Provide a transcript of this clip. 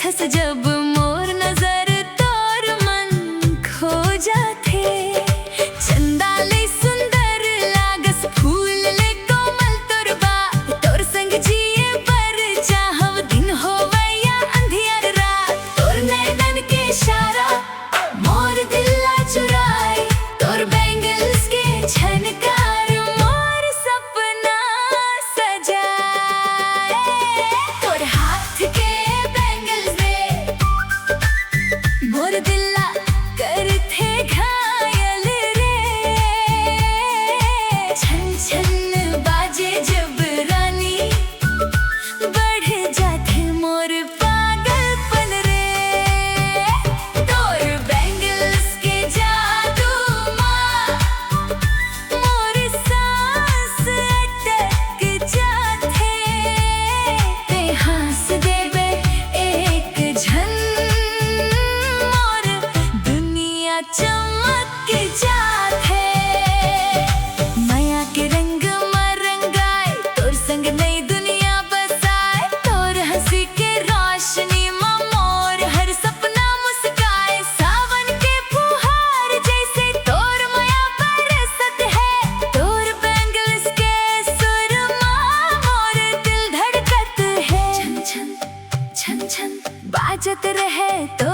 देखस जब मोर नजर तोर मन खो जाथे। चंदाले सुंदर लागस फूल ले कोमल तोर बा, तोर संग जिए पर चाहव दिन होवे या अंधियार रात। तोर नैनन के इशारा मोर दिल चुराए, तोर बैंगल्स के झनकार मोर सपना सजाए। तोर हाथ के बैंगल्स रे मोर दिल करथे घायल रे। छन छन बाजे जब रानी बढ़ जाथे मोर पागलपन रे। तोर बैंगल्स के जादू माँ मोर सांस अटक जाथे। ते हंस देबे एक झन मोर दुनिया चमक जाथे। माया के रंग में रंगाए, तोर संग नई दुनिया बसाए। तोर हंसी के रोशनी में मोर हर सपना मुस्काए। सावन के फुहार जैसे तोर माया बरसत है। तोर बैंगल्स के सुर में मोर दिल धड़कत है। छन छन छन छन बाजत रहे तो